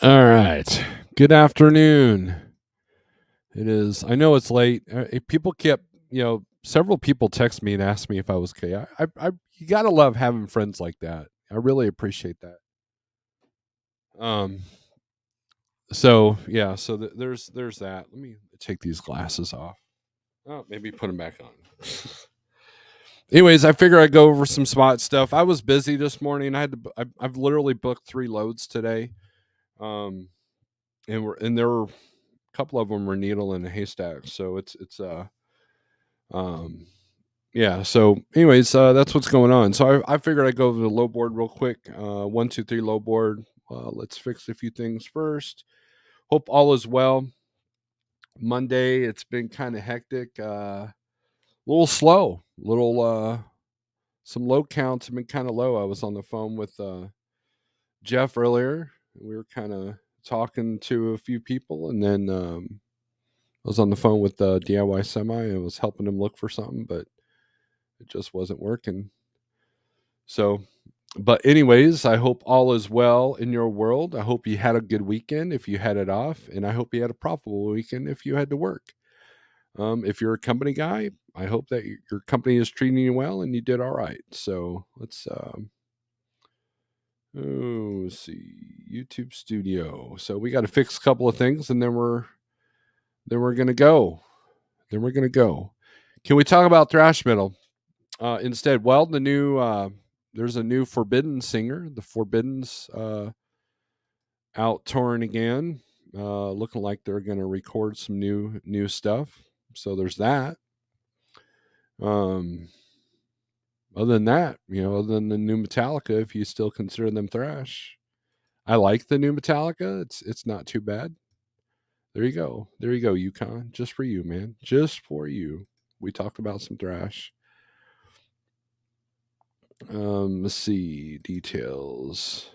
All right. Good afternoon. It is. I know it's late. People kept, several people text me and asked me if I was okay. You gotta love having friends like that. I really appreciate that. Um. So yeah. So there's that. Let me take these glasses off. Oh, maybe put them back on. Anyways, I figure I'd go over some spot stuff. I was busy this morning. I've literally booked 3 loads today. Um. And there were a couple of them were needle in a haystack. So it's um yeah. So anyways, that's what's going on. So I figured I'd go over the low board real quick. 1, 2, 3 low board. Let's fix a few things first. Hope all is well. Monday, it's been kind of hectic. A little slow. Little some low counts have been kind of low. I was on the phone with Jeff earlier. We were kind of talking to a few people, and then I was on the phone with the DIY semi and was helping him look for something, but it just wasn't working. So, but anyways, I hope all is well in your world. I hope you had a good weekend if you had it off, and I hope you had a profitable weekend if you had to work. If you're a company guy, I hope that your company is treating you well and you did all right. So let's see, YouTube Studio. So we got to fix a couple of things, and then we're gonna go. Then we're gonna go. Can we talk about thrash metal instead? Well, there's a new Forbidden singer. The Forbidden's out touring again. Looking like they're going to record some new stuff. So there's that. Um, other than that, other than the new Metallica, if you still consider them thrash, I like the new Metallica. It's not too bad. There you go. There you go, Yukon. Just for you, man. Just for you. We talked about some thrash. Let's see details.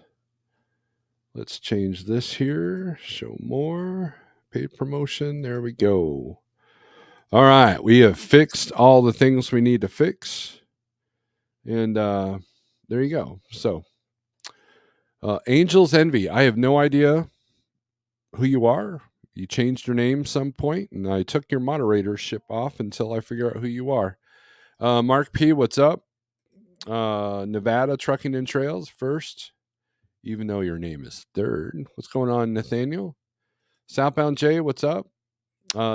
Let's change this here. Show more. Paid promotion. There we go. All right. We have fixed all the things we need to fix. And there you go. So, Angel's Envy. I have no idea who you are. You changed your name some point, and I took your moderatorship off until I figure out who you are. Mark P, what's up? Nevada Trucking and Trails first, even though your name is third. What's going on, Nathaniel? Southbound Jay, what's up?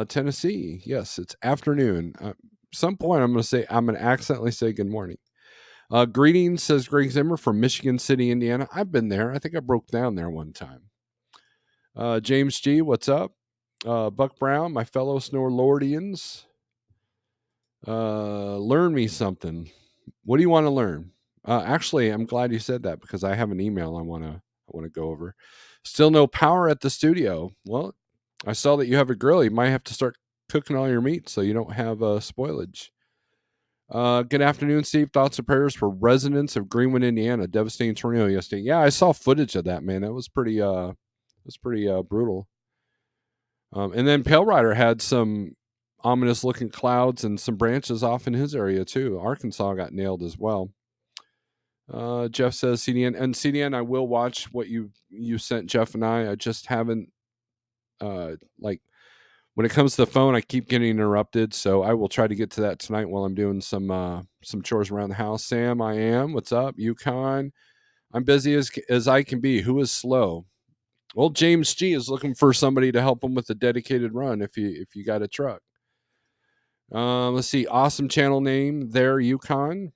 Tennessee, yes, it's afternoon. Some point I'm going to accidentally say good morning. Greetings, says Greg Zimmer from Michigan City, Indiana. I've been there. I think I broke down there one time. James G, what's up? Buck Brown, my fellow Snorelordians. Learn me something. What do you want to learn? Actually, I'm glad you said that because I have an email I want to go over. Still no power at the studio. Well, I saw that you have a grill. You might have to start cooking all your meat so you don't have spoilage. Good afternoon, Steve. Thoughts and prayers for residents of Greenwood, Indiana. Devastating tornado yesterday. Yeah, I saw footage of that, man. That was pretty brutal. And then Pale Rider had some ominous looking clouds and some branches off in his area too. Arkansas got nailed as well. Jeff says CDN, and CDN, I will watch what you sent Jeff and I just haven't like when it comes to the phone, I keep getting interrupted, so I will try to get to that tonight while I'm doing some chores around the house. Sam, I am. What's up, Yukon? I'm busy as I can be. Who is slow? Well, James G is looking for somebody to help him with a dedicated run. If you got a truck, let's see. Awesome channel name there, Yukon.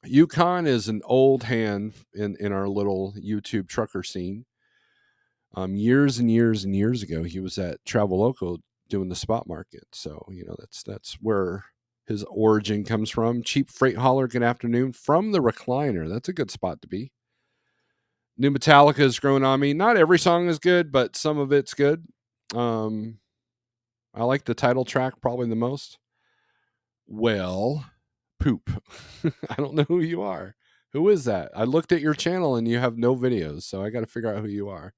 Yukon is an old hand in our little YouTube trucker scene. Years and years and years ago, he was at Traveloco doing the spot market. So that's where his origin comes from. Cheap freight hauler. Good afternoon from the recliner. That's a good spot to be. New Metallica is growing on me. Not every song is good, but some of it's good. I like the title track probably the most. Well, poop. I don't know who you are. Who is that? I looked at your channel and you have no videos, so I got to figure out who you are.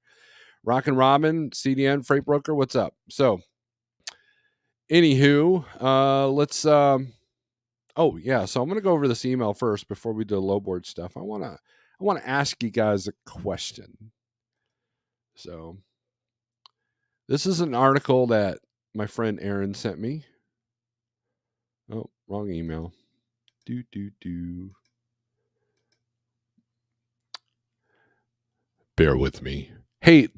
Rockin' Robin, CDN, Freight Broker, what's up? So, anywho, let's. Oh yeah, so I'm gonna go over this email first before we do the low board stuff. I wanna ask you guys a question. So this is an article that my friend Aaron sent me. Oh, wrong email. Do. Bear with me. Hey,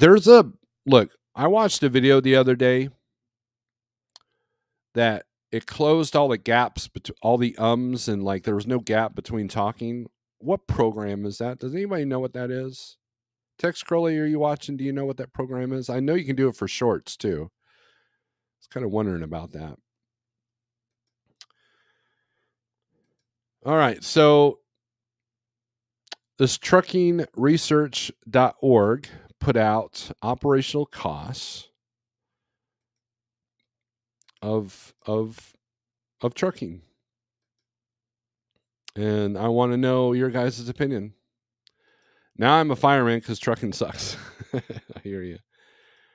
look, I watched a video the other day that it closed all the gaps, all the ums, and like there was no gap between talking. What program is that? Does anybody know what that is? Text Crowley, are you watching? Do you know what that program is? I know you can do it for shorts too. I was kind of wondering about that. All right. So this truckingresearch.org put out operational costs of trucking. And I want to know your guys' opinion. Now I'm a fireman because trucking sucks. I hear you.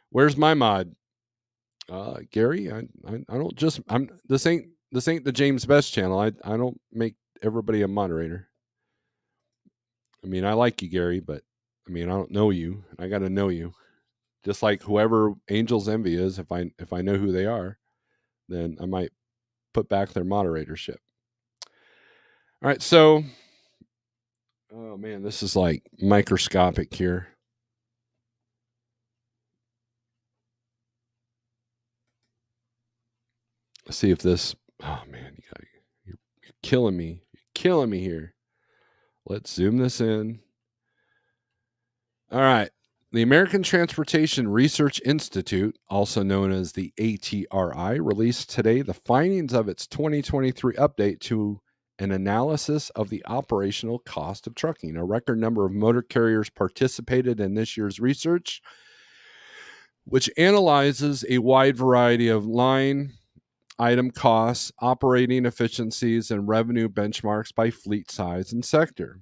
Where's my mod? Gary, I don't just I'm this ain't the James Best channel. I don't make everybody a moderator. I mean, I like you, Gary, but I mean, I don't know you. I got to know you. Just like whoever Angel's Envy is, if I know who they are, then I might put back their moderatorship. All right, so oh man, this is like microscopic here. Let's see if this. Oh man, you're killing me. You're killing me here. Let's zoom this in. All right. The American Transportation Research Institute, also known as the ATRI, released today the findings of its 2023 update to an analysis of the operational cost of trucking. A record number of motor carriers participated in this year's research, which analyzes a wide variety of line item costs, operating efficiencies, and revenue benchmarks by fleet size and sector.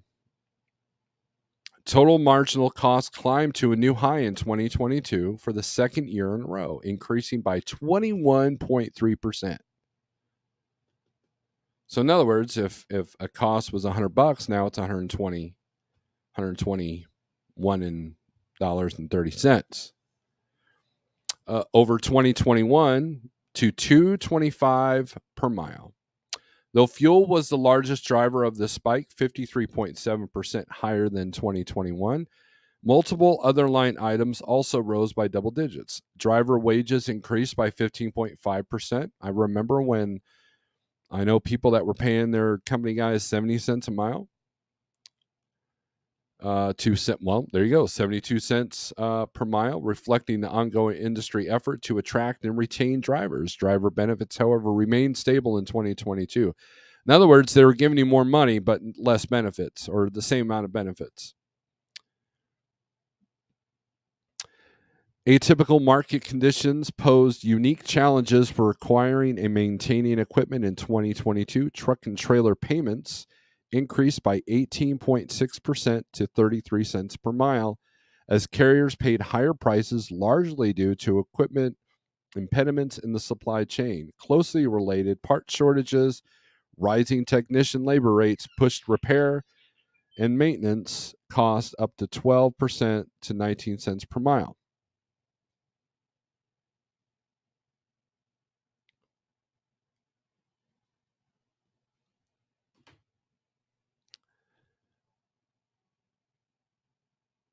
Total marginal cost climbed to a new high in 2022 for the second year in a row, increasing by 21.3%. So in other words, if a cost was $100, now it's 121 dollars and 30 cents. Over 2021 to 225 per mile. Though fuel was the largest driver of the spike, 53.7% higher than 2021, multiple other line items also rose by double digits. Driver wages increased by 15.5%. I remember when I know people that were paying their company guys 70 cents a mile. 2 cent. Well, there you go, 72 cents per mile, reflecting the ongoing industry effort to attract and retain drivers. Driver benefits, however, remained stable in 2022. In other words, they were giving you more money but less benefits, or the same amount of benefits. Atypical market conditions posed unique challenges for acquiring and maintaining equipment in 2022. Truck and trailer payments increased by 18.6% to 33 cents per mile as carriers paid higher prices, largely due to equipment impediments in the supply chain. Closely related, part shortages, rising technician labor rates pushed repair and maintenance costs up to 12% to 19 cents per mile.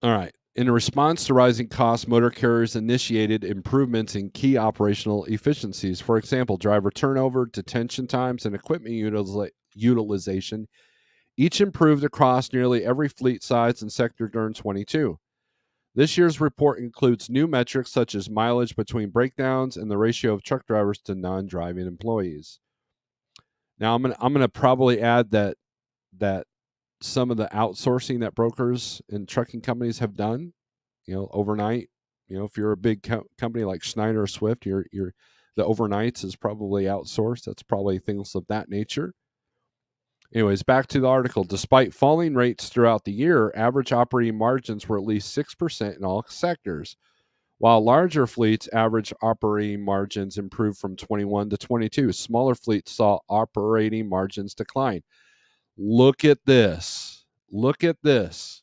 All right. In response to rising costs, motor carriers initiated improvements in key operational efficiencies. For example, driver turnover, detention times, and equipment utilization each improved across nearly every fleet size and sector during 22. This year's report includes new metrics such as mileage between breakdowns and the ratio of truck drivers to non-driving employees. Now, I'm gonna probably add that some of the outsourcing that brokers and trucking companies have done, overnight. If you're a big company like Schneider or Swift, you're the overnights is probably outsourced. That's probably things of that nature. Anyways, back to the article. Despite falling rates throughout the year, average operating margins were at least 6% in all sectors, while larger fleets' average operating margins improved from 21 to 22. Smaller fleets saw operating margins decline. Look at this. Look at this.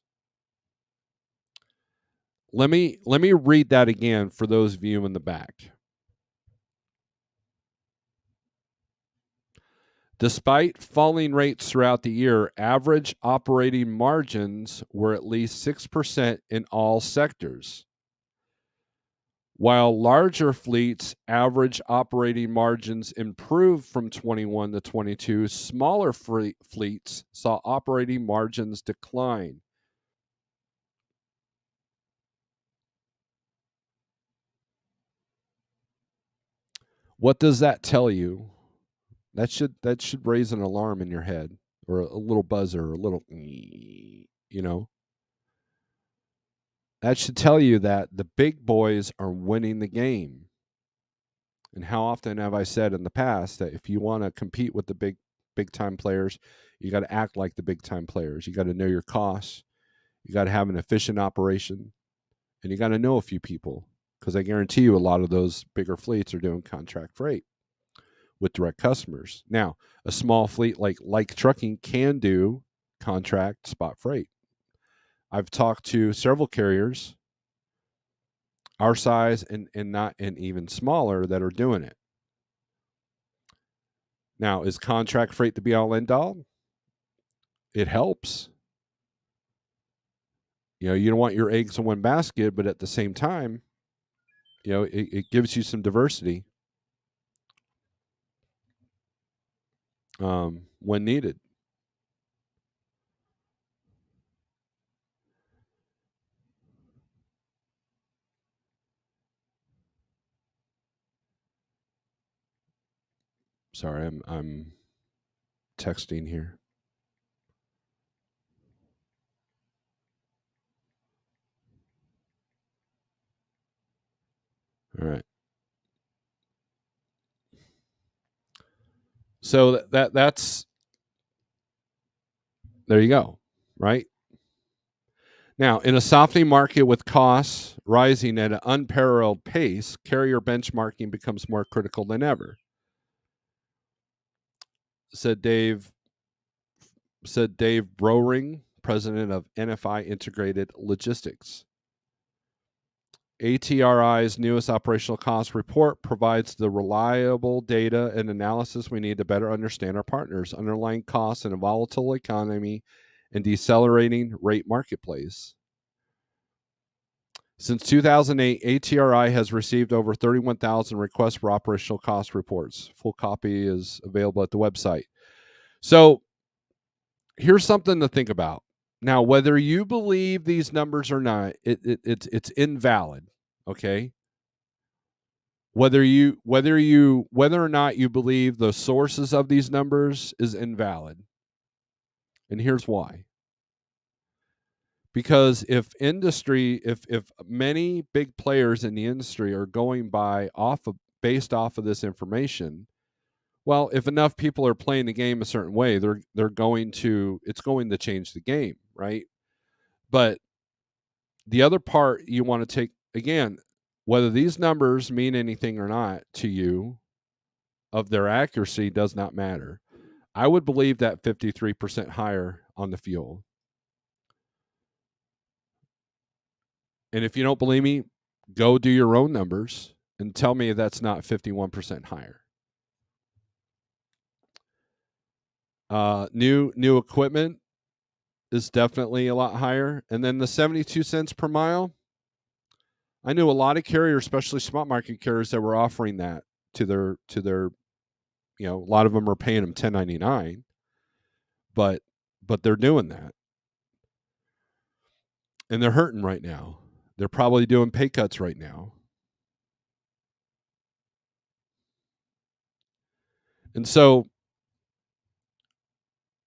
Let me read that again for those of you in the back. Despite falling rates throughout the year, average operating margins were at least 6% in all sectors. While larger fleets' average operating margins improved from 21 to 22, smaller fleets saw operating margins decline. What does that tell you? That should raise an alarm in your head, or a little buzzer, or a little, that should tell you that the big boys are winning the game. And how often have I said in the past that if you want to compete with the big time players, you got to act like the big time players. You got to know your costs. You got to have an efficient operation, and you got to know a few people, because I guarantee you a lot of those bigger fleets are doing contract freight with direct customers. Now, a small fleet like trucking can do contract spot freight. I've talked to several carriers our size and not and even smaller that are doing it. Now, is contract freight the be all end all? It helps. You don't want your eggs in one basket, but at the same time, it gives you some diversity when needed. Sorry, I'm texting here. All right. So that's there you go, right? Now, in a softening market with costs rising at an unparalleled pace, carrier benchmarking becomes more critical than ever, said Dave Broering, president of NFI Integrated Logistics. ATRI's newest operational cost report provides the reliable data and analysis we need to better understand our partners' underlying costs in a volatile economy and decelerating rate marketplace. Since 2008, ATRI has received over 31,000 requests for operational cost reports. Full copy is available at the website. So here's something to think about. Now, whether you believe these numbers or not, it's invalid. Okay. Whether or not you believe the sources of these numbers is invalid. And here's why. Because if many big players in the industry are going based off of this information, well, if enough people are playing the game a certain way, it's going to change the game, right? But the other part you want to take, again, whether these numbers mean anything or not to you, of their accuracy does not matter. I would believe that 53% higher on the fuel. And if you don't believe me, go do your own numbers and tell me that's not 51% higher. New equipment is definitely a lot higher. And then the 72 cents per mile, I knew a lot of carriers, especially spot market carriers, that were offering that to their a lot of them are paying them 1099, but they're doing that. And they're hurting right now. They're probably doing pay cuts right now. And so,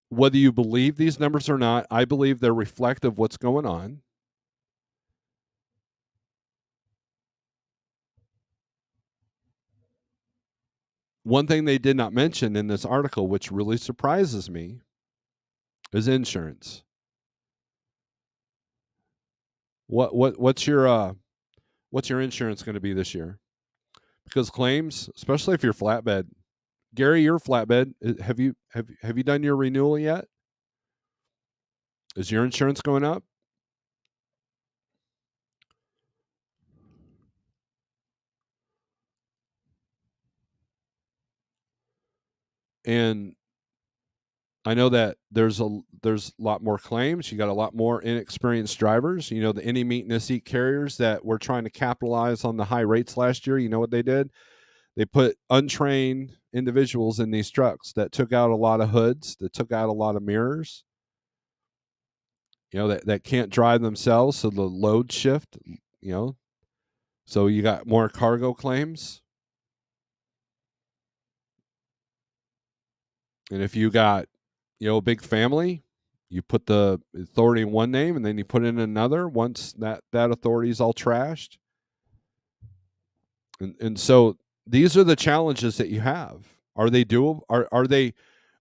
whether you believe these numbers or not, I believe they're reflective of what's going on. One thing they did not mention in this article, which really surprises me, is insurance. What's your insurance going to be this year? Because claims, especially if you're flatbed, Gary, you're flatbed. Have you done your renewal yet? Is your insurance going up? And I know that there's a lot more claims. You got a lot more inexperienced drivers. You know, the any meet and eat carriers that were trying to capitalize on the high rates last year. You know what they did? They put untrained individuals in these trucks that took out a lot of hoods, that took out a lot of mirrors. You know, that can't drive themselves, so the load shift. You know, so you got more cargo claims. And if you got, you know, a big family, you put the authority in one name and then you put in another once that authority is all trashed. And so these are the challenges that you have. Are they doable?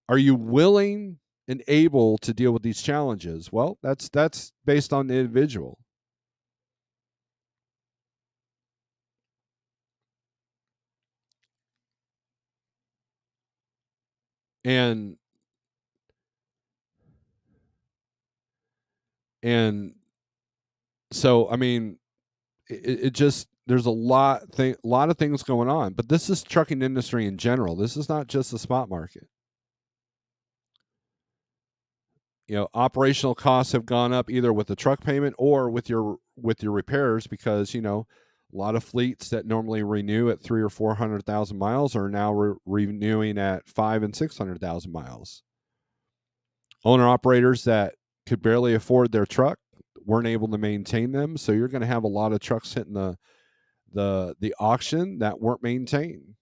Are you willing and able to deal with these challenges? Well, that's based on the individual. And and so I mean it just there's a lot of things going on, but this is trucking industry in general. This is not just the spot market. You know, operational costs have gone up either with the truck payment or with your repairs because, you know, a lot of fleets that normally renew at 3 or 400,000 miles are now renewing at 5 and 600,000 miles. Owner operators that could barely afford their truck weren't able to maintain them, so you're going to have a lot of trucks hitting the auction that weren't maintained.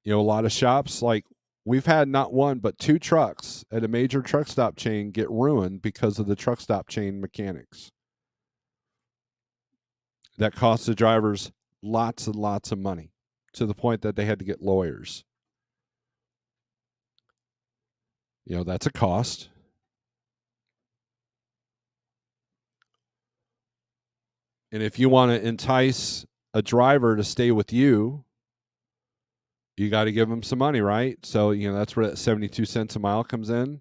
You know, a lot of shops, like we've had not one but two trucks at a major truck stop chain get ruined because of the truck stop chain mechanics. That cost the drivers lots and lots of money to the point that they had to get lawyers. You know, that's a cost. And if you want to entice a driver to stay with you got to give them some money, right? So, you know, that's where that 72 cents a mile comes in.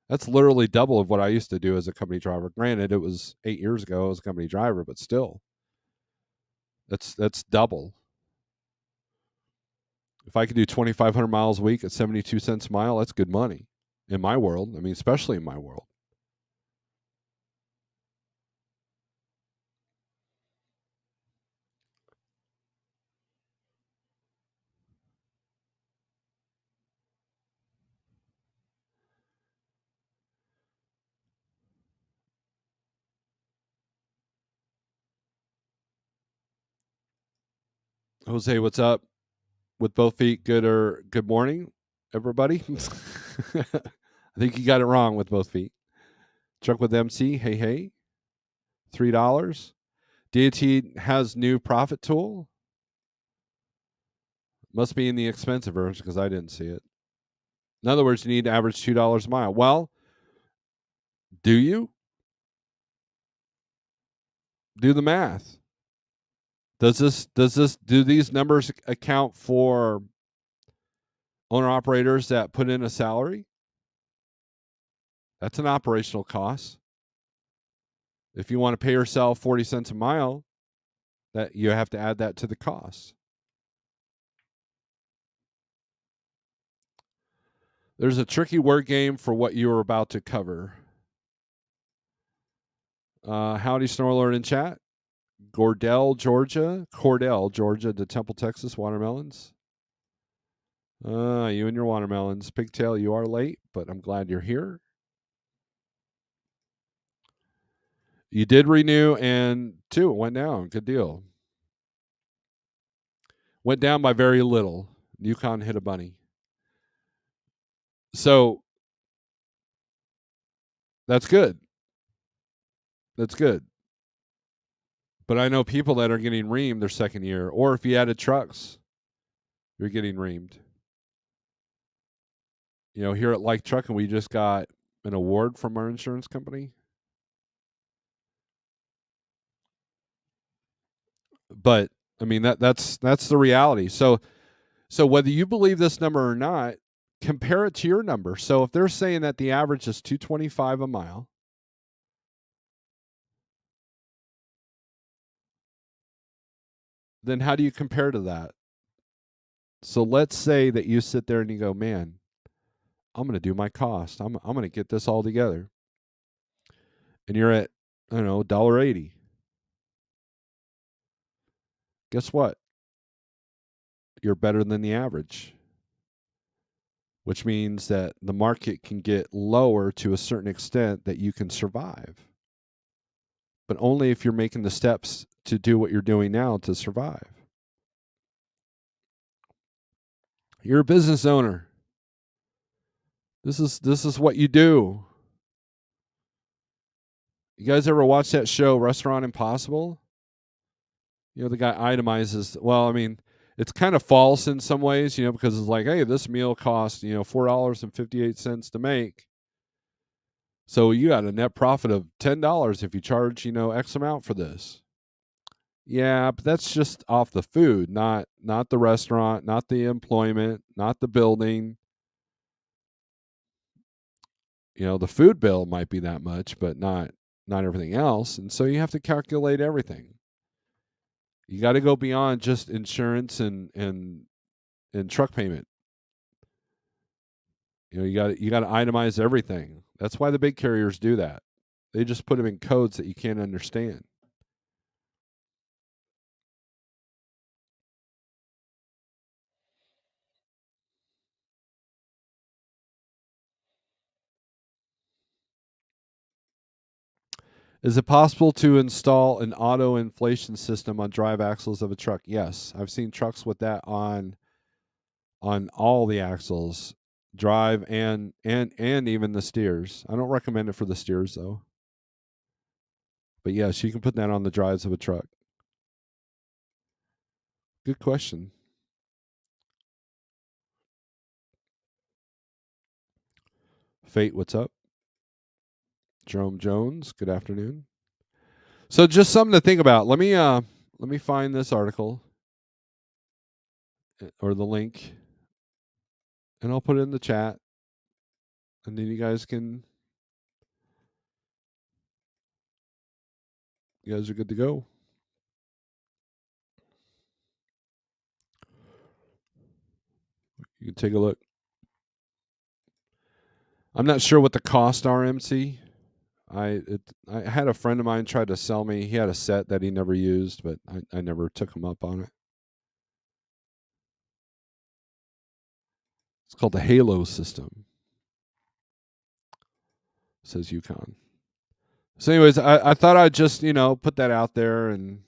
That's literally double of what I used to do as a company driver. Granted, it was 8 years ago as a company driver, but still, that's double. If I could do 2,500 miles a week at 72 cents a mile, that's good money in my world. I mean, especially in my world. Jose, what's up? With both feet, good or good morning, everybody. I think you got it wrong with both feet. Truck with MC, hey, hey, $3. DAT has new profit tool. Must be in the expensive version because I didn't see it. In other words, you need to average $2 a mile. Well, do you? Do the math. Do these numbers account for owner operators that put in a salary? That's an operational cost. If you want to pay yourself 40 cents a mile, that you have to add that to the cost. There's a tricky word game for what you were about to cover. Howdy, Snorelord in chat. Cordell, Georgia to Temple, Texas, watermelons. You and your watermelons. Pigtail, you are late, but I'm glad you're here. You did renew, and two, it went down. Good deal. Went down by very little. Yukon hit a bunny. So that's good. That's good. But I know people that are getting reamed their second year, or if you added trucks, you're getting reamed. You know, here at Like Trucking, we just got an award from our insurance company. But I mean that's the reality. So whether you believe this number or not, compare it to your number. So if they're saying that the average is 225 a mile, then how do you compare to that? So let's say that you sit there and you go, man, I'm going to do my cost. I'm going to get this all together. And you're at, I don't know, $1.80. Guess what? You're better than the average, which means that the market can get lower to a certain extent that you can survive. But only if you're making the steps to do what you're doing now to survive. You're a business owner. This is what you do. You guys ever watch that show Restaurant Impossible? The guy itemizes. Well, I mean, it's kind of false in some ways, because it's like, hey, this meal costs, $4.58 to make. So you got a net profit of $10 if you charge, X amount for this. Yeah, but that's just off the food, not the restaurant, not the employment, not the building. The food bill might be that much, but not everything else. And so you have to calculate everything. You got to go beyond just insurance and truck payment. You got to itemize everything. That's why the big carriers do that. They just put them in codes that you can't understand. Is it possible to install an auto inflation system on drive axles of a truck? Yes, I've seen trucks with that on all the axles, drive and even the steers. I don't recommend it for the steers though. But yes, you can put that on the drives of a truck. Good question. Fate, what's up? Jerome Jones, good afternoon. So just something to think about. Let me find this article or the link, and I'll put it in the chat, and then you guys are good to go. You can take a look. I'm not sure what the cost are, MC. I had a friend of mine try to sell me. He had a set that he never used, but I never took him up on it. It's called the Halo system, says Yukon. So, anyways, I thought I'd just put that out there and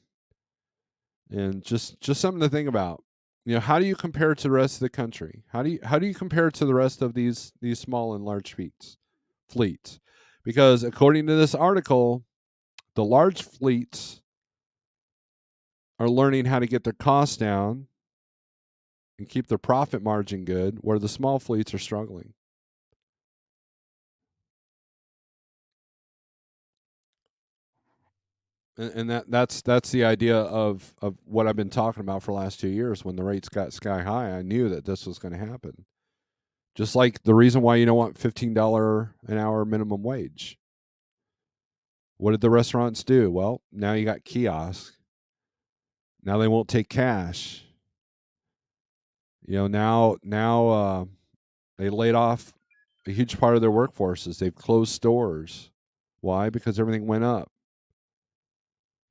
just something to think about. How do you compare to the rest of the country? How do you compare to the rest of these small and large fleets? Because according to this article, the large fleets are learning how to get their costs down and keep their profit margin good, where the small fleets are struggling. And that's the idea of what I've been talking about for the last 2 years. When the rates got sky high, I knew that this was going to happen. Just like the reason why you don't want $15 an hour minimum wage. What did the restaurants do? Well, now you got kiosks. Now they won't take cash. Now they laid off a huge part of their workforces. They've closed stores. Why? Because everything went up.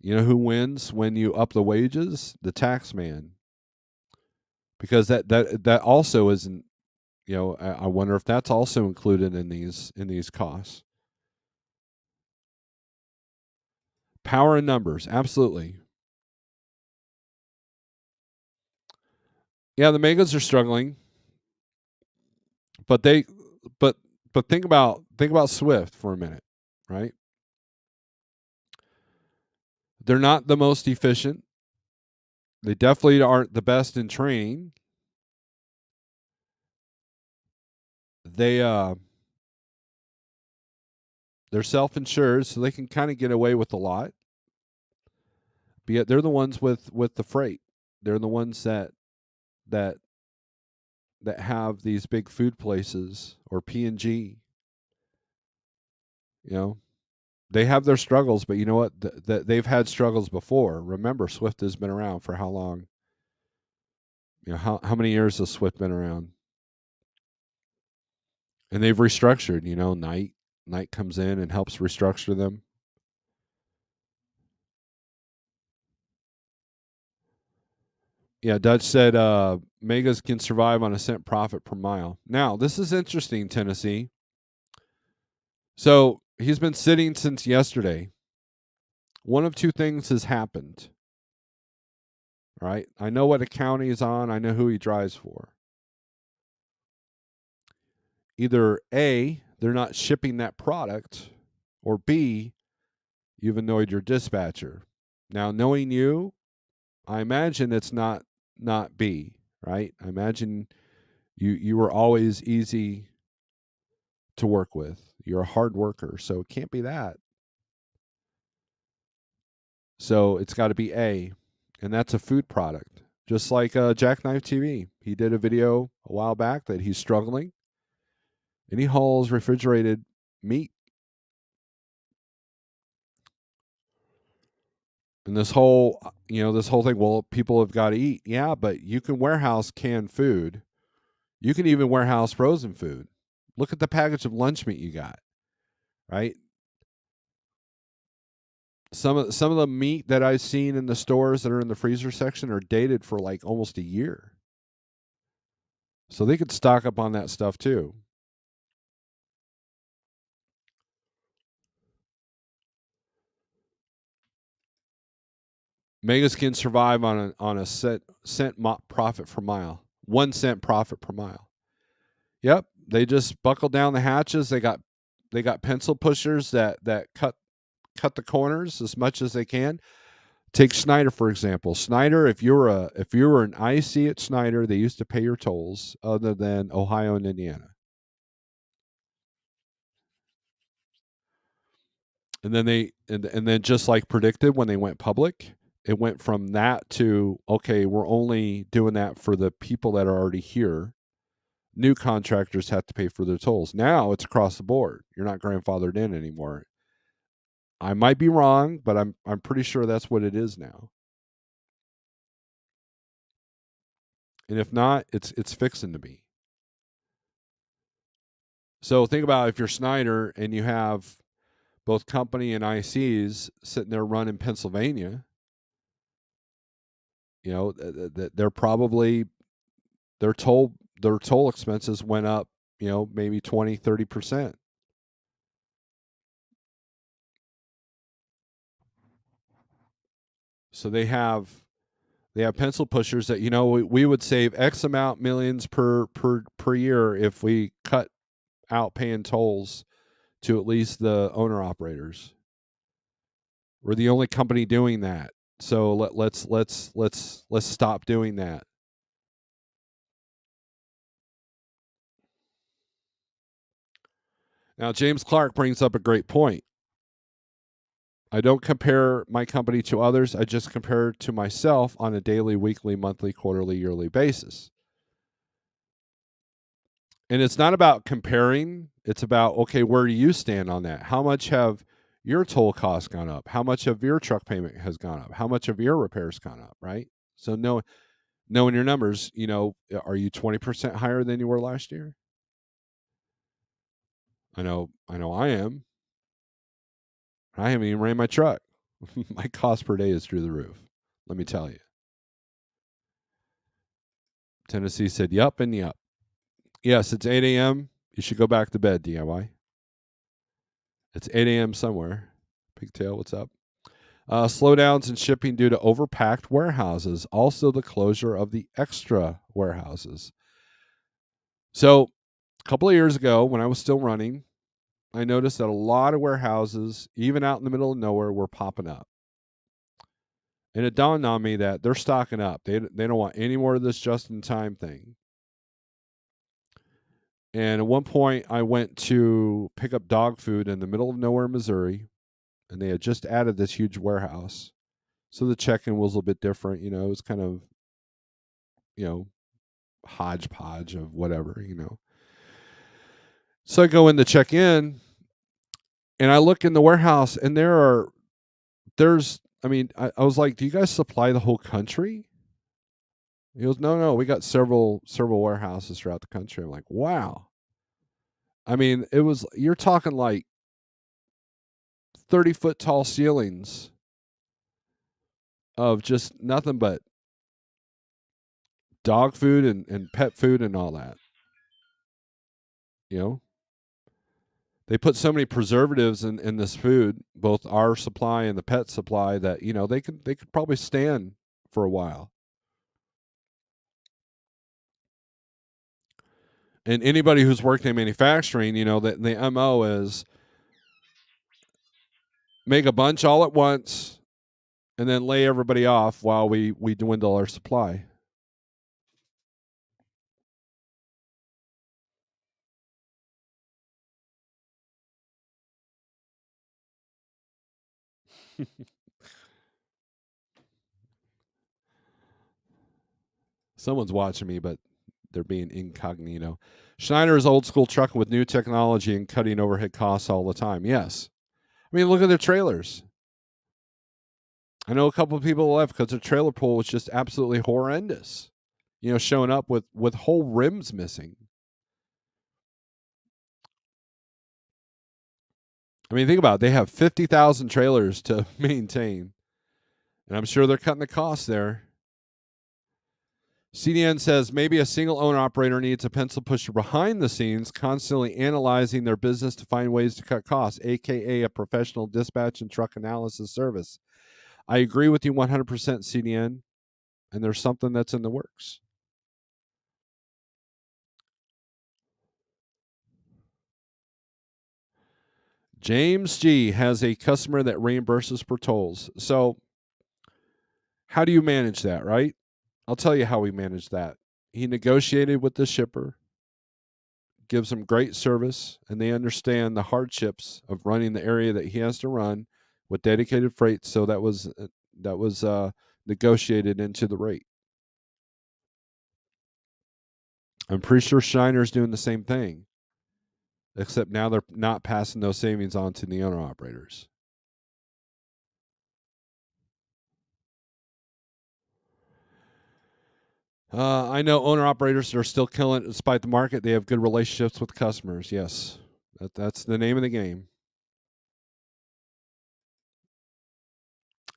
You know who wins when you up the wages? The tax man. Because that also isn't. I wonder if that's also included in these costs. Power in numbers, absolutely. Yeah, the megas are struggling, but they, but think about Swift for a minute, right? They're not the most efficient. They definitely aren't the best in training. They they're self-insured, so they can kind of get away with a lot. But yet they're the ones with the freight. They're the ones that that have these big food places or P&G. You know, They have their struggles, but you know what? They've had struggles before. Remember, Swift has been around for how long? How many years has Swift been around? And they've restructured. Knight comes in and helps restructure them. Yeah, Dutch said megas can survive on a cent profit per mile. Now, this is interesting, Tennessee. So he's been sitting since yesterday. One of two things has happened. All right. I know what account he's on. I know who he drives for. Either A, they're not shipping that product, or B, you've annoyed your dispatcher. Now, knowing you, I imagine it's not B, right? I imagine you were always easy to work with. You're a hard worker, so it can't be that. So it's got to be A, and that's a food product. Just like Jackknife TV, he did a video a while back that he's struggling, and he hauls refrigerated meat. And this whole thing, well, people have got to eat. Yeah, but you can warehouse canned food. You can even warehouse frozen food. Look at the package of lunch meat you got, right? Some of the meat that I've seen in the stores that are in the freezer section are dated for like almost a year. So they could stock up on that stuff too. Megas can survive on a cent profit per mile, 1 cent profit per mile. Yep, they just buckle down the hatches. They got pencil pushers that cut the corners as much as they can. Take Schneider for example. Schneider, if you were an IC at Schneider, they used to pay your tolls other than Ohio and Indiana. And then just like predicted when they went public, it went from that to okay, we're only doing that for the people that are already here. New contractors have to pay for their tolls. Now it's across the board. You're not grandfathered in anymore. I might be wrong, but I'm pretty sure that's what it is now. And if not, it's fixing to be. So think about if you're Snyder and you have both company and ICs sitting there running Pennsylvania, they're probably their toll expenses went up, maybe 20-30%. So they have pencil pushers that we would save X amount millions per year if we cut out paying tolls to at least the owner operators. We're the only company doing that. So let's stop doing that. Now James Clark brings up a great point. I don't compare my company to others. I just compare it to myself on a daily, weekly, monthly, quarterly, yearly basis. And it's not about comparing. It's about, okay, where do you stand on that? How much have your toll costs gone up? How much of your truck payment has gone up? How much of your repairs gone up, right? So knowing your numbers, are you 20% higher than you were last year? I know I am. I haven't even ran my truck. My cost per day is through the roof. Let me tell you. Tennessee said, yup and yup. Yes, it's 8 a.m. You should go back to bed, DIY. It's 8 a.m. somewhere. Pigtail, what's up? Slowdowns in shipping due to overpacked warehouses. Also, the closure of the extra warehouses. So, a couple of years ago, when I was still running, I noticed that a lot of warehouses, even out in the middle of nowhere, were popping up. And it dawned on me that they're stocking up. They don't want any more of this just in time thing. And at one point, I went to pick up dog food in the middle of nowhere, Missouri, and they had just added this huge warehouse. So the check-in was a little bit different. It was kind of, you know, hodgepodge of whatever. So I go in to check in, And I look in the warehouse, and there's, I mean, I was like, "Do you guys supply the whole country?" He goes, "No, no, we got several warehouses throughout the country." I'm like, "Wow." I mean, you're talking like 30-foot tall ceilings of just nothing but dog food and pet food and all that. You know, they put so many preservatives in this food, both our supply and the pet supply, that they could probably stand for a while. And anybody who's worked in manufacturing, that the MO is make a bunch all at once and then lay everybody off while we dwindle our supply. Someone's watching me, but they're being incognito. Schneider is old school trucking with new technology and cutting overhead costs all the time. Yes. I mean, look at their trailers. I know a couple of people left because their trailer pool was just absolutely horrendous. Showing up with whole rims missing. I mean, think about it. They have 50,000 trailers to maintain, and I'm sure they're cutting the costs there. CDN says maybe a single owner operator needs a pencil pusher behind the scenes, constantly analyzing their business to find ways to cut costs, aka a professional dispatch and truck analysis service. I agree with you 100%, CDN, and there's something that's in the works. James G has a customer that reimburses for tolls. So, how do you manage that, right? I'll tell you how we manage that. He negotiated with the shipper, gives them great service, and they understand the hardships of running the area that he has to run with dedicated freight. So that was negotiated into the rate. I'm pretty sure Shiner's doing the same thing, except now they're not passing those savings on to the owner operators. I know owner operators that are still killing it despite the market. They have good relationships with customers. Yes, that's the name of the game.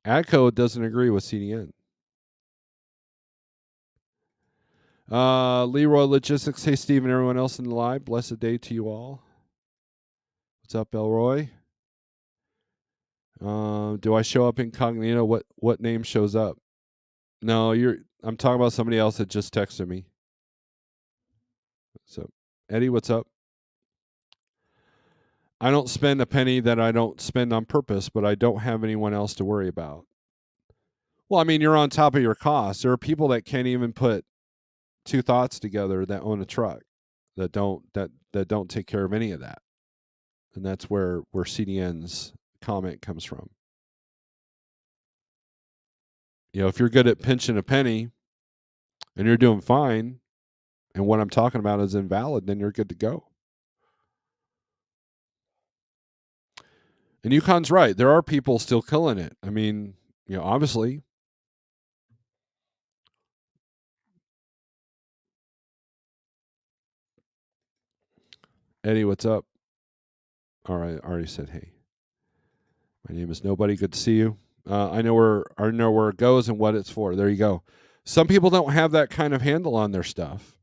AGCO doesn't agree with CDN. Leroy Logistics. Hey, Steve, and everyone else in the live. Blessed day to you all. What's up, Elroy? Do I show up incognito? What name shows up? No, I'm talking about somebody else that just texted me. So, Eddie, what's up? I don't spend a penny that I don't spend on purpose, but I don't have anyone else to worry about. Well, I mean, you're on top of your costs. There are people that can't even put two thoughts together that own a truck that don't take care of any of that. And that's where CDN's comment comes from. If you're good at pinching a penny and you're doing fine, and what I'm talking about is invalid, then you're good to go. And Yukon's right. There are people still killing it. I mean, obviously. Eddie, what's up? All right, I already said hey. My name is Nobody. Good to see you. I know where it goes and what it's for. There you go. Some people don't have that kind of handle on their stuff.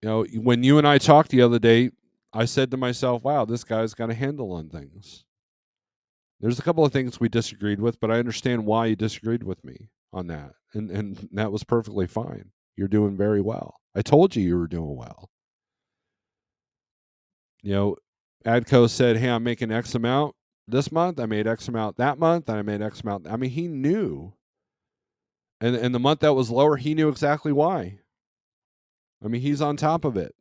When you and I talked the other day, I said to myself, "Wow, this guy's got a handle on things." There's a couple of things we disagreed with, but I understand why you disagreed with me on that, and that was perfectly fine. You're doing very well. I told you were doing well. Adco said, "Hey, I'm making X amount this month. I made X amount that month, and I made X amount." I mean, he knew, and the month that was lower, he knew exactly why. I mean, he's on top of it,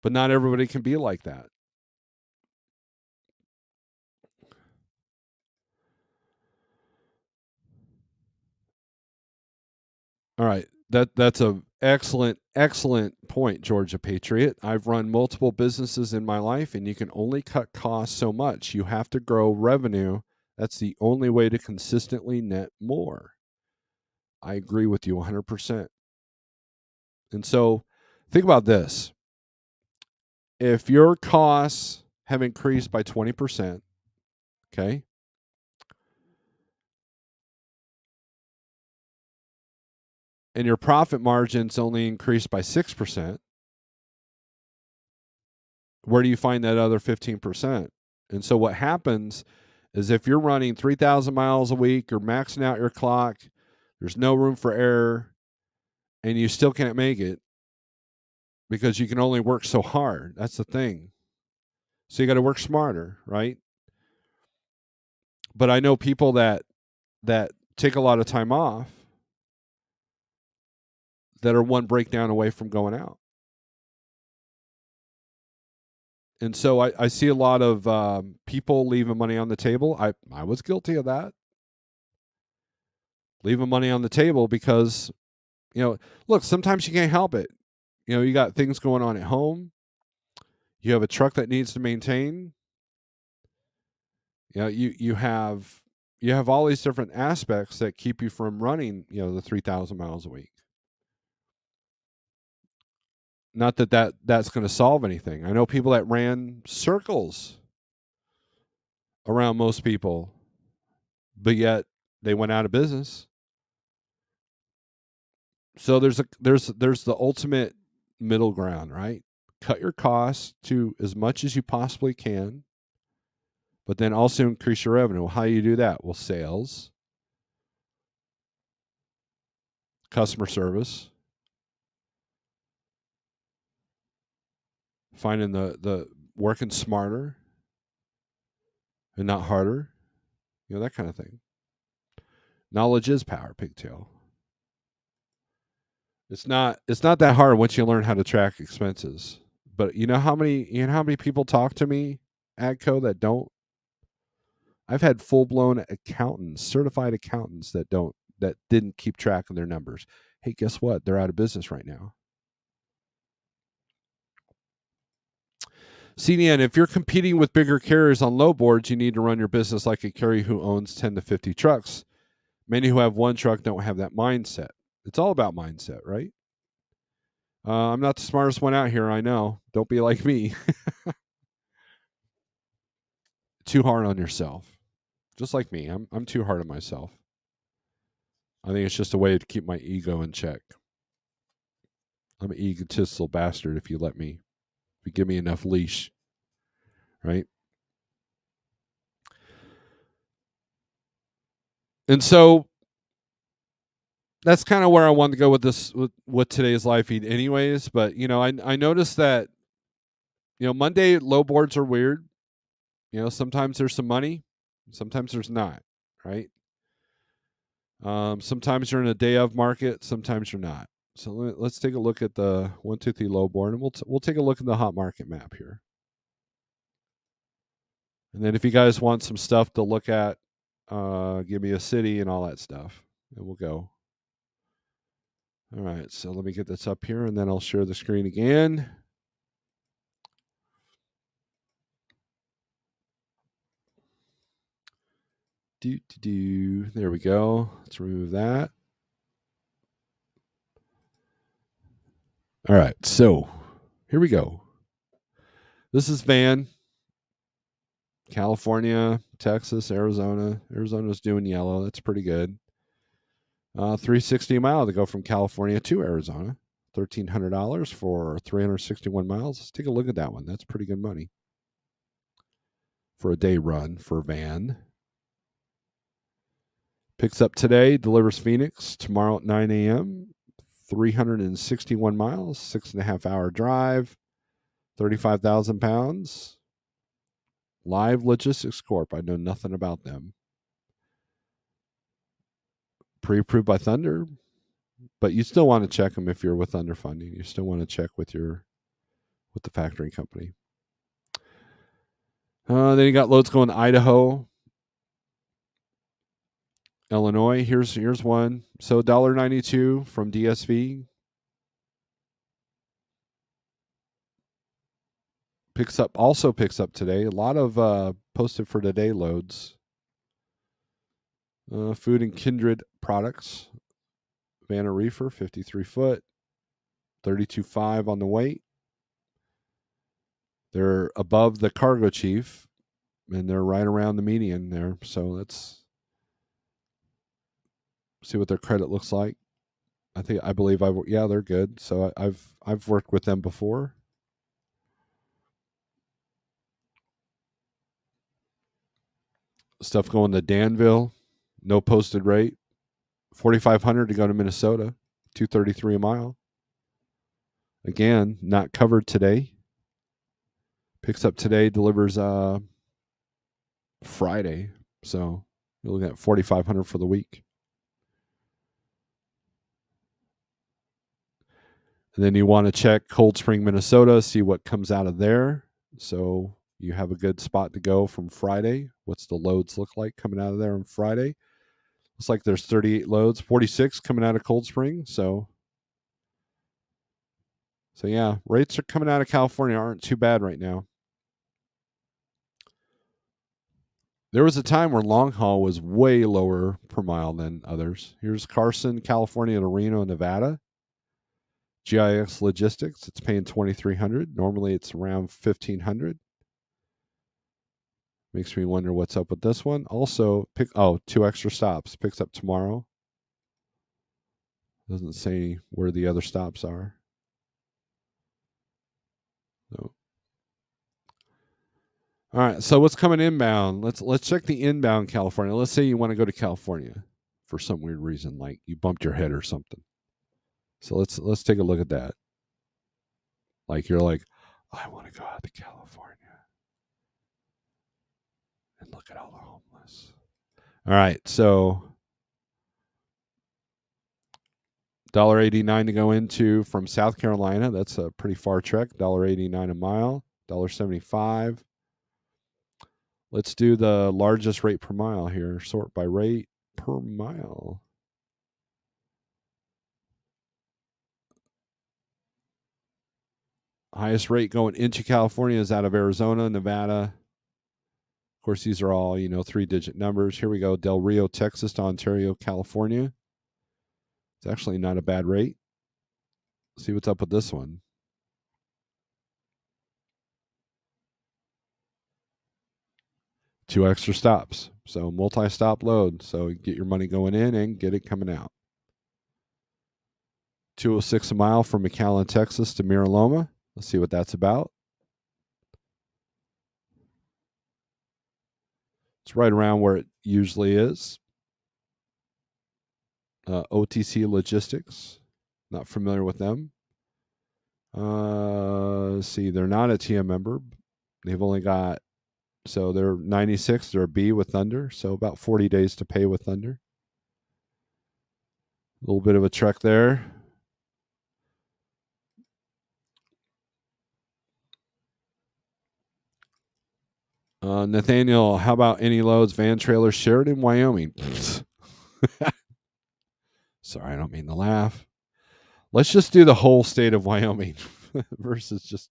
but not everybody can be like that. All right, that's a excellent excellent point, Georgia Patriot. I've run multiple businesses in my life, and you can only cut costs so much. You have to grow revenue. That's the only way to consistently net more. I agree with you 100%. And so think about this. If your costs have increased by 20%, okay, and your profit margins only increased by 6%, where do you find that other 15%? And so what happens is if you're running 3,000 miles a week or maxing out your clock, there's no room for error, and you still can't make it because you can only work so hard. That's the thing. So you got to work smarter, right? But I know people that take a lot of time off that are one breakdown away from going out. And so I see a lot of people leaving money on the table. I was guilty of that. Leaving money on the table because, look, sometimes you can't help it. You got things going on at home. You have a truck that needs to maintain. You have all these different aspects that keep you from running, the 3,000 miles a week. Not that's going to solve anything. I know people that ran circles around most people, but yet they went out of business. So there's the ultimate middle ground, right? Cut your costs to as much as you possibly can, but then also increase your revenue. Well, how do you do that? Well, sales, customer service, finding the working smarter and not harder, that kind of thing. Knowledge is power, pigtail. It's not that hard once you learn how to track expenses. But you know how many people talk to me, Agco, that don't. I've had full blown accountants, certified accountants that didn't keep track of their numbers. Hey, guess what? They're out of business right now. CDN, if you're competing with bigger carriers on low boards, you need to run your business like a carrier who owns 10 to 50 trucks. Many who have one truck don't have that mindset. It's all about mindset, right? I'm not the smartest one out here, I know. Don't be like me. Too hard on yourself. Just like me. I'm too hard on myself. I think it's just a way to keep my ego in check. I'm an egotistical bastard if you give me enough leash, right? And so that's kind of where I wanted to go with this with today's live feed anyways. But I noticed that Monday low boards are weird. Sometimes there's some money, sometimes there's not, right? Sometimes you're in a day of market, sometimes you're not. So let's take a look at the 1, 2, 3 low board, and we'll take a look at the hot market map here. And then if you guys want some stuff to look at, give me a city and all that stuff, and we'll go. All right, so let me get this up here, and then I'll share the screen again. There we go. Let's remove that. All right, so here we go. This is Van, California, Texas, Arizona. Arizona's doing yellow. That's pretty good. 360 a mile to go from California to Arizona. $1,300 for 361 miles. Let's take a look at that one. That's pretty good money for a day run for Van. Picks up today, delivers Phoenix tomorrow at 9 a.m. 361 miles, 6.5 hour drive, 35,000 pounds. Live Logistics Corp. I know nothing about them. Pre-approved by Thunder, but you still want to check them if you're with underfunding. You still want to check with the factoring company. Then you got loads going to Idaho, Illinois. Here's one. So $1.92 from DSV. also picks up today. A lot of posted for today loads. Food and kindred products. Vanna Reefer, 53 foot, 32.5 on the weight. They're above the cargo chief, and they're right around the median there. So let's see what their credit looks like. I believe they're good. So I've worked with them before. Stuff going to Danville, no posted rate, 4,500 to go to Minnesota, 233 a mile. Again, not covered today. Picks up today, delivers Friday. So you're looking at 4,500 for the week. And then you want to check Cold Spring, Minnesota, see what comes out of there. So you have a good spot to go from Friday. What's the loads look like coming out of there on Friday? Looks like there's 38 loads, 46 coming out of Cold Spring. So yeah, rates are coming out of California aren't too bad right now. There was a time where long haul was way lower per mile than others. Here's Carson, California to Reno, Nevada. GIX Logistics, it's paying $2,300. Normally it's around $1,500. Makes me wonder what's up with this one. Also, 2 extra stops. Picks up tomorrow. Doesn't say where the other stops are. So. All right, so what's coming inbound? Let's check the inbound California. Let's say you want to go to California for some weird reason, like you bumped your head or something. So let's take a look at that. Like you're like, I want to go out to California and look at all the homeless. All right, so $1.89 to go into from South Carolina. That's a pretty far trek. $1.89 a mile. $1.75. Let's do the largest rate per mile here. Sort by rate per mile. Highest rate going into California is out of Arizona, Nevada. Of course, these are all, 3-digit numbers. Here we go. Del Rio, Texas to Ontario, California. It's actually not a bad rate. Let's see what's up with this one. Two extra stops. So multi-stop load. So get your money going in and get it coming out. 206 a mile from McAllen, Texas to Mira Loma. Let's see what that's about. It's right around where it usually is. OTC Logistics. Not familiar with them. Let's see, they're not a TM member. They've only got, so they're 96. They're a B with Thunder. So about 40 days to pay with Thunder. A little bit of a trek there. Nathaniel, how about any loads? Van trailer Sheridan, Wyoming. Sorry, I don't mean to laugh. Let's just do the whole state of Wyoming versus just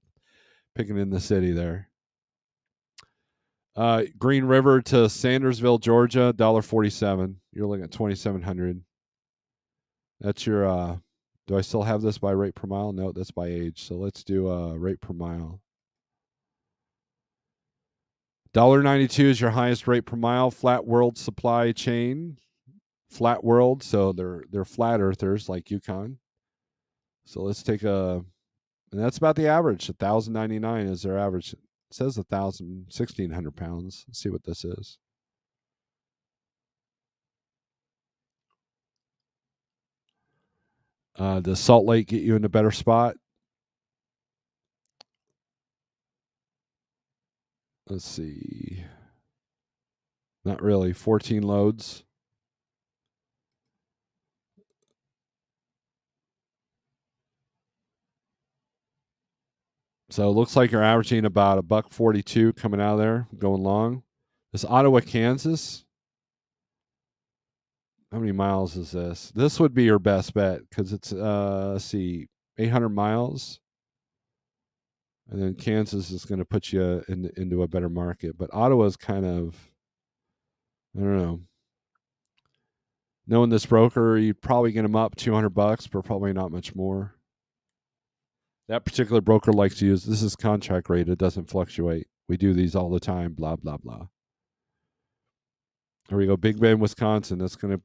picking in the city there. Green River to Sandersville, Georgia, $1.47. You're looking at 2,700. That's your. Do I still have this by rate per mile? No, that's by age. So let's do rate per mile. $1.92 is your highest rate per mile. Flat World Supply Chain. Flat World, so they're flat earthers like Yukon. So let's take and that's about the average. 1,099 is their average. It says 1,600 pounds. Let's see what this is. Does Salt Lake get you in a better spot? Let's see. Not really. 14 loads. So it looks like you're averaging about $1.42 coming out of there, going long. This Ottawa, Kansas. How many miles is this? This would be your best bet because it's let's see, 800 miles. And then Kansas is going to put you into a better market. But Ottawa's kind of, I don't know. Knowing this broker, you'd probably get him up $200, but probably not much more. That particular broker likes to use this is contract rate. It doesn't fluctuate. We do these all the time. Blah blah blah. Here we go. Big Bend, Wisconsin. That's going to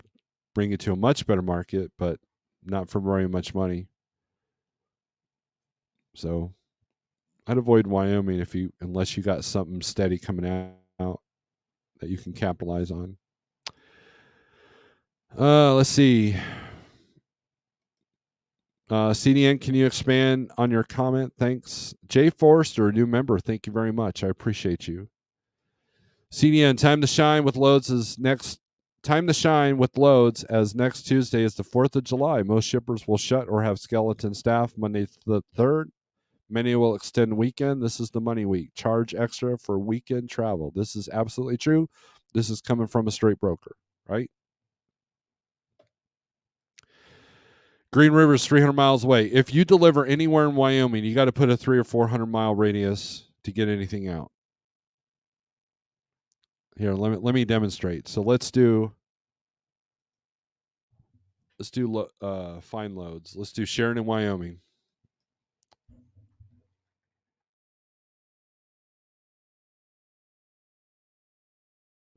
bring you to a much better market, but not for very much money. So I'd avoid Wyoming unless you got something steady coming out that you can capitalize on. Let's see. CDN, can you expand on your comment? Thanks. Jay Forrester, a new member. Thank you very much. I appreciate you. CDN, time to shine with loads as next Tuesday is the 4th of July. Most shippers will shut or have skeleton staff Monday the 3rd. Many will extend weekend. This is the money week. Charge extra for weekend travel. This is absolutely true. This is coming from a straight broker, right? Green River is 300 miles away. If you deliver anywhere in Wyoming, you got to put a 300 or 400 mile radius to get anything out. Here, let me demonstrate. So let's do find loads. Let's do Sheridan, Wyoming.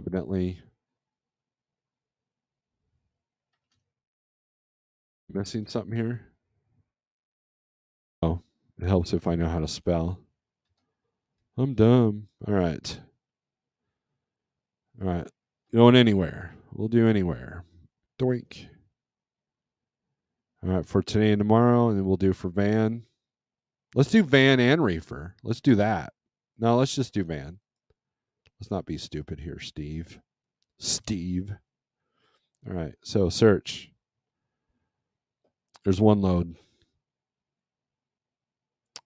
Evidently missing something here. Oh, it helps if I know how to spell. I'm dumb. All right. Going anywhere. We'll do anywhere. Doink. All right, for today and tomorrow, and then we'll do for van. Let's do van and reefer. Let's do that. No, let's just do van. Let's not be stupid here, Steve. All right, so search. There's one load.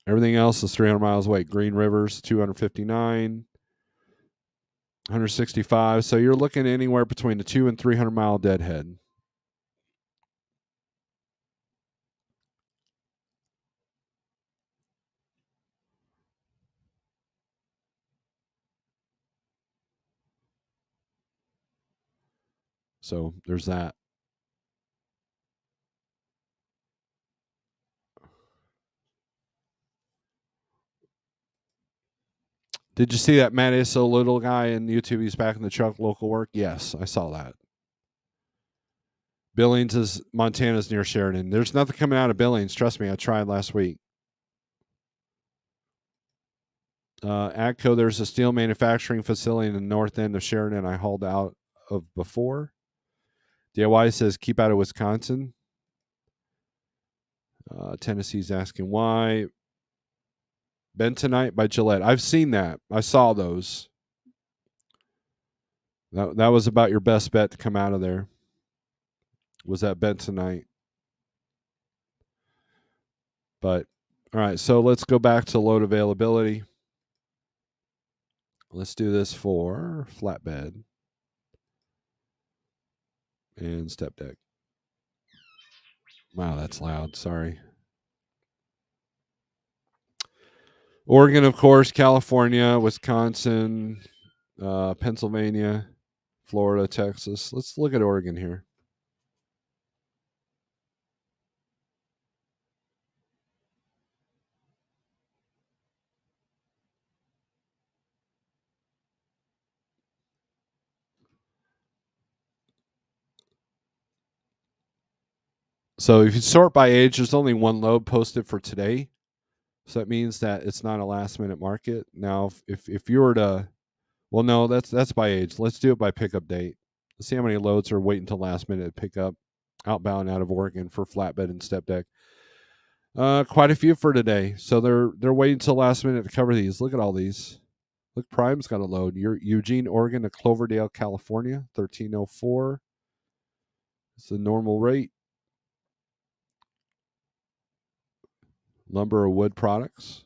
Everything else is 300 miles away. Green Rivers, 259, 165. So you're looking anywhere between a 200 and 300 mile deadhead. So there's that. Did you see that Matt is so little guy in YouTube? He's back in the truck, local work. Yes, I saw that. Billings is Montana's near Sheridan. There's nothing coming out of Billings. Trust me, I tried last week. AGCO, there's a steel manufacturing facility in the north end of Sheridan I hauled out of before. DIY says keep out of Wisconsin. Tennessee's asking why. Bentonite by Gillette. I've seen that. I saw those. That was about your best bet to come out of there. Was that Bentonite? But all right, so let's go back to load availability. Let's do this for flatbed and step deck. Wow, that's loud. Sorry. Oregon, of course, California, Wisconsin, Pennsylvania, Florida, Texas. Let's look at Oregon here. So if you sort by age, there's only one load posted for today. So that means that it's not a last minute market. Now, if you were to, well, no, that's by age. Let's do it by pickup date. Let's see how many loads are waiting until last minute to pick up outbound out of Oregon for flatbed and step deck. Quite a few for today. So they're waiting until last minute to cover these. Look at all these. Look, Prime's got a load. Eugene, Oregon to Cloverdale, California, 1304. It's the normal rate. Lumber or wood products.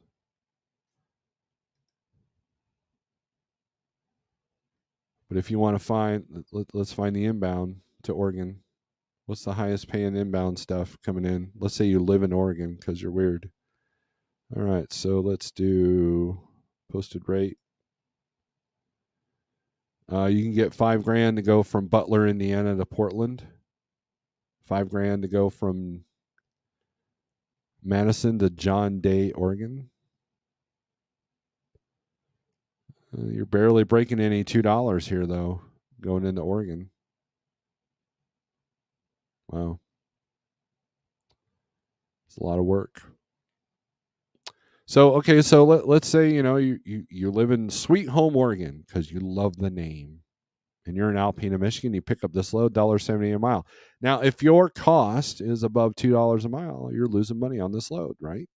But if you want to find, let's find the inbound to Oregon. What's the highest paying inbound stuff coming in? Let's say you live in Oregon because you're weird. All right, so let's do posted rate. You can get $5,000 to go from Butler, Indiana to Portland. $5,000 to go from Madison to John Day, Oregon. You're barely breaking any $2 here, though, going into Oregon. Wow. It's a lot of work. So, okay, so let's say, you live in Sweet Home, Oregon, because you love the name. And you're in Alpena, Michigan, you pick up this load, $1.70 a mile. Now, if your cost is above $2 a mile, you're losing money on this load, right?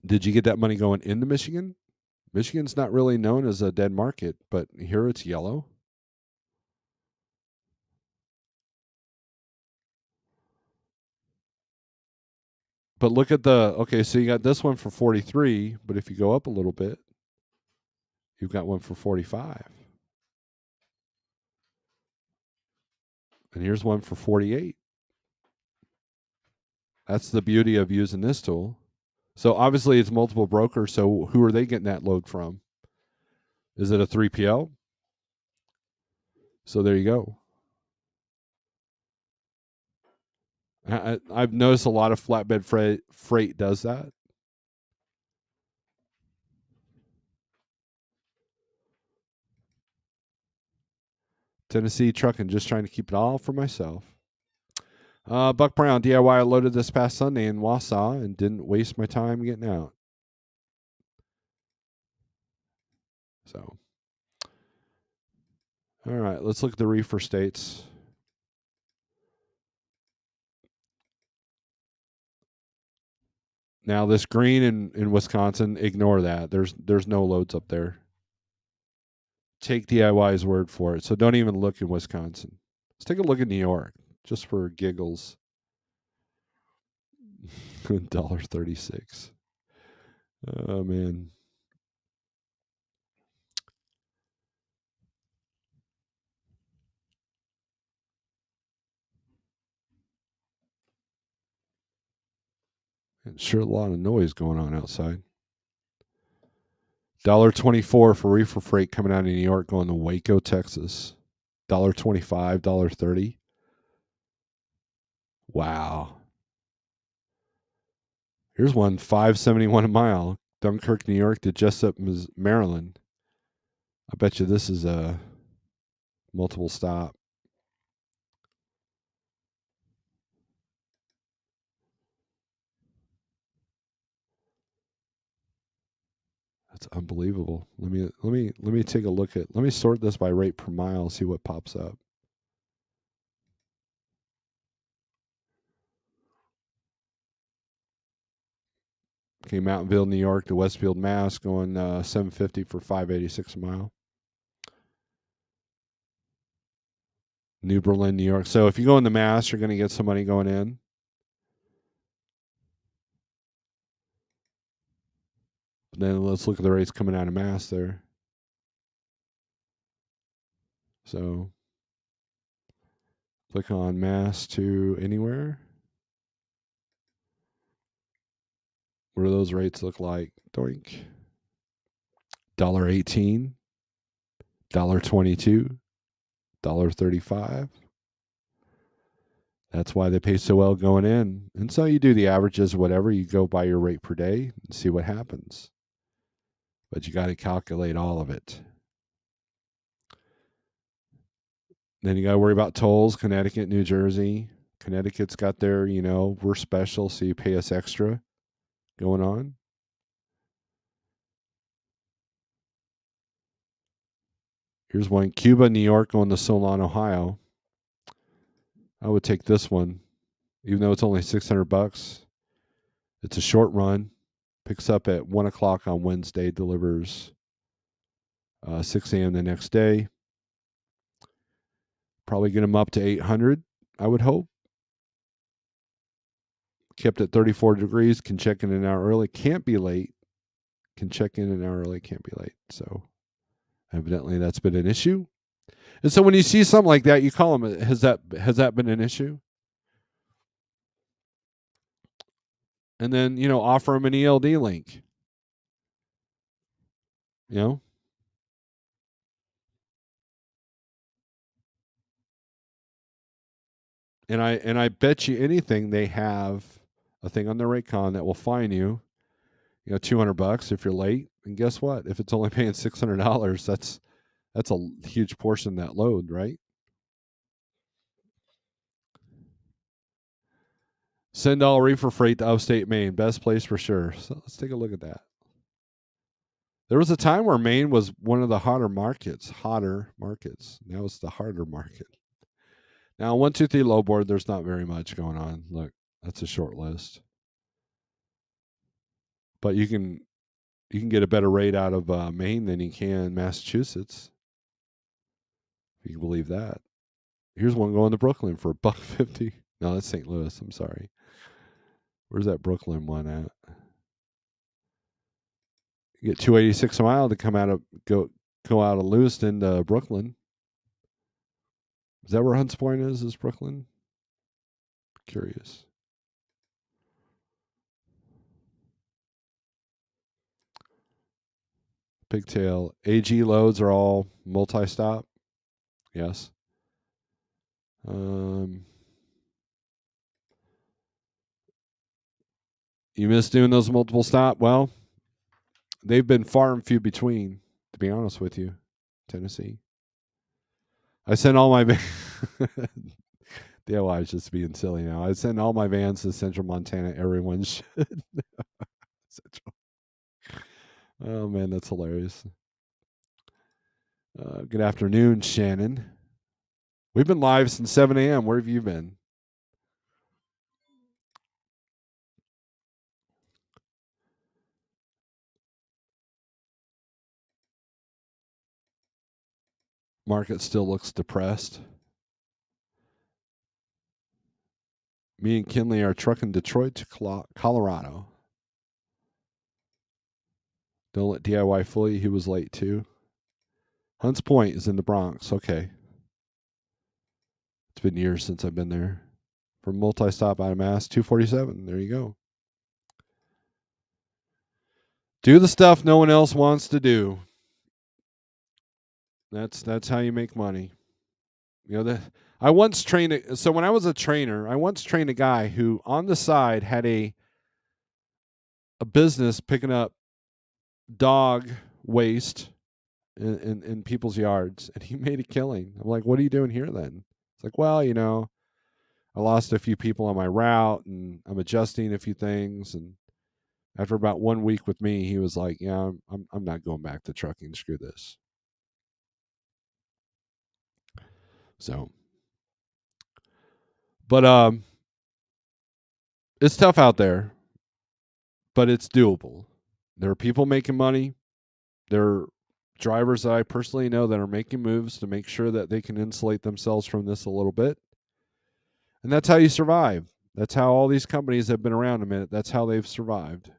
Did you get that money going into Michigan? Michigan's not really known as a dead market, but here it's yellow. But look at okay, so you got this one for 43, but if you go up a little bit, you've got one for 45. And here's one for 48. That's the beauty of using this tool. So obviously it's multiple brokers, so who are they getting that load from? Is it a 3PL? So there you go. I've noticed a lot of flatbed freight does that. Tennessee trucking, just trying to keep it all for myself. Buck Brown, DIY, I loaded this past Sunday in Wausau and didn't waste my time getting out. So, all right, let's look at the reefer states. Now, this green in Wisconsin, ignore that. There's no loads up there. Take DIY's word for it. So don't even look in Wisconsin. Let's take a look at New York, just for giggles. $1.36. Oh man. And sure, a lot of noise going on outside. $1.24 for reefer freight coming out of New York going to Waco, Texas. $1.25, $1.30. Wow. Here's one, $5.71 a mile. Dunkirk, New York to Jessup, Maryland. I bet you this is a multiple stop. That's unbelievable. Let me take a look at. Let me sort this by rate per mile. See what pops up. Okay, Mountainville, New York to Westfield, Mass, going $7.50 for $5.86 a mile. New Berlin, New York. So if you go into Mass, you're going to get some money going in. Then let's look at the rates coming out of Mass there. So click on Mass to anywhere. What do those rates look like? Doink. $1.18, $1.22, $1.35. That's why they pay so well going in. And so you do the averages, whatever, you go by your rate per day and see what happens. But you got to calculate all of it. Then you got to worry about tolls, Connecticut, New Jersey. Connecticut's got their, we're special, so you pay us extra going on. Here's one, Cuba, New York, going to Solon, Ohio. I would take this one, even though it's only $600. It's a short run. Picks up at 1 o'clock on Wednesday, delivers 6 a.m. the next day. Probably get them up to 800, I would hope. Kept at 34 degrees, can check in an hour early, can't be late. Can check in an hour early, can't be late. So evidently that's been an issue. And so when you see something like that, you call them, has that been an issue? and then offer them an ELD link. You know, and I bet you anything they have a thing on their Raycon that will fine you, $200 if you're late. And guess what? If it's only paying $600, that's a huge portion of that load, right? Send all reefer freight to upstate Maine, best place for sure. So let's take a look at that. There was a time where Maine was one of the hotter markets. Now it's the harder market. Now 123 low board, there's not very much going on. Look, that's a short list. But you can get a better rate out of Maine than you can Massachusetts. If you can believe that. Here's one going to Brooklyn for $1.50. No, that's St. Louis. I'm sorry. Where's that Brooklyn one at? You get 286 a mile to go out of Lewiston to Brooklyn. Is that where Hunts Point is? Is Brooklyn? Curious. Pigtail. AG loads are all multi-stop. Yes. You miss doing those multiple stop? Well, they've been far and few between, to be honest with you, Tennessee. I sent all my DIY is just being silly now. I send all my vans to Central Montana. Everyone should. Central. Oh man, that's hilarious. Good afternoon, Shannon. We've been live since 7 a.m. Where have you been? Market still looks depressed. Me and Kinley are trucking Detroit to Colorado. Don't let DIY fool you. He was late too. Hunts Point is in the Bronx. Okay. It's been years since I've been there. From multi-stop out of Mass, 247. There you go. Do the stuff no one else wants to do. That's how you make money. I once trained. So when I was a trainer, I once trained a guy who on the side had a business picking up dog waste in people's yards, and he made a killing. I'm like, what are you doing here then? It's like, well, I lost a few people on my route, and I'm adjusting a few things. And after about 1 week with me, he was like, yeah, I'm not going back to trucking. Screw this. So, but it's tough out there, but it's doable. There are people making money. There are drivers that I personally know that are making moves to make sure that they can insulate themselves from this a little bit. And that's how you survive. That's how all these companies have been around a minute. That's how they've survived.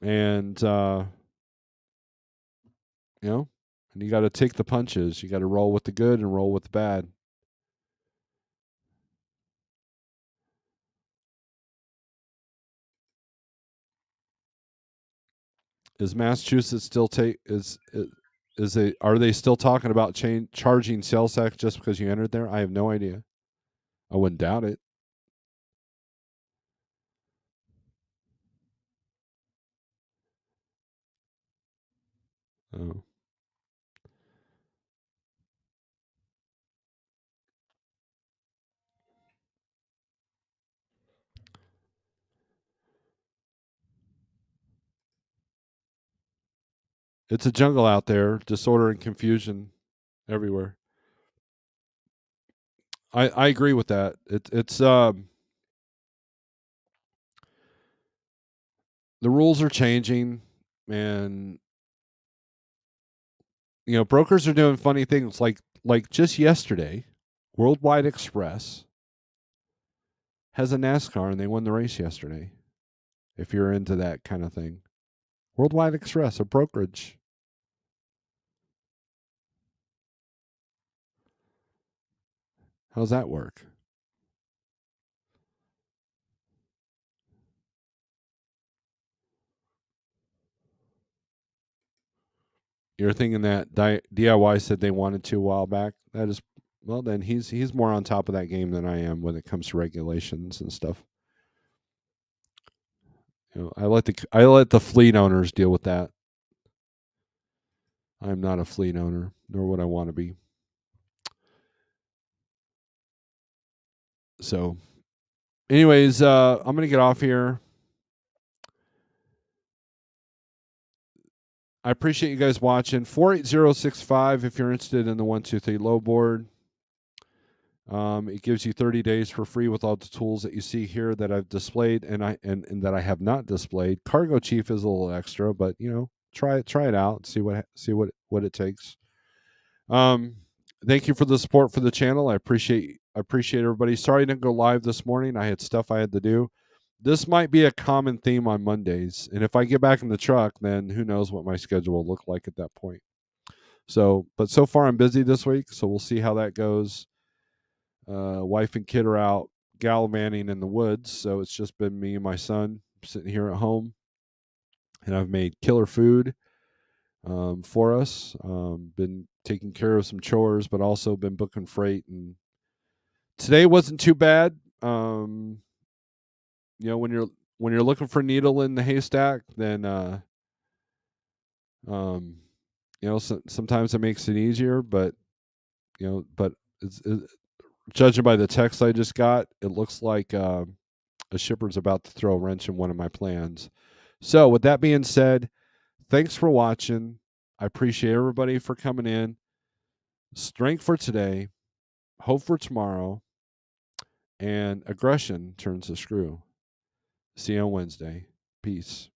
And and you got to take the punches. You got to roll with the good and roll with the bad. Is Massachusetts still are they still talking about charging sales tax just because you entered there? I have no idea. I wouldn't doubt it. Oh. It's a jungle out there, disorder and confusion everywhere. I agree with that. It's the rules are changing, and brokers are doing funny things like just yesterday, Worldwide Express has a NASCAR and they won the race yesterday. If you're into that kind of thing. Worldwide Express, a brokerage. How's that work? You're thinking that DIY said they wanted to a while back. That is, well, then he's more on top of that game than I am when it comes to regulations and stuff. I let the fleet owners deal with that. I'm not a fleet owner, nor would I want to be. So, anyways, I'm gonna get off here. I appreciate you guys watching. 48065 if you're interested in the 123 low board. It gives you 30 days for free with all the tools that you see here that I've displayed and that I have not displayed. Cargo Chief is a little extra, but try it out, see what it takes. Thank you for the support for the channel. I appreciate everybody. Sorry I didn't go live this morning. I had stuff I had to do. This might be a common theme on Mondays, and if I get back in the truck, then who knows what my schedule will look like at that point. So, but so far I'm busy this week, so we'll see how that goes. Wife and kid are out gallivanting in the woods, so it's just been me and my son sitting here at home, and I've made killer food for us. Been taking care of some chores, but also been booking freight. And today wasn't too bad. When you're looking for needle in the haystack, then sometimes it makes it easier. But judging by the text I just got, it looks like a shipper's about to throw a wrench in one of my plans. So, with that being said, thanks for watching. I appreciate everybody for coming in. Strength for today, hope for tomorrow, and aggression turns the screw. See you on Wednesday. Peace.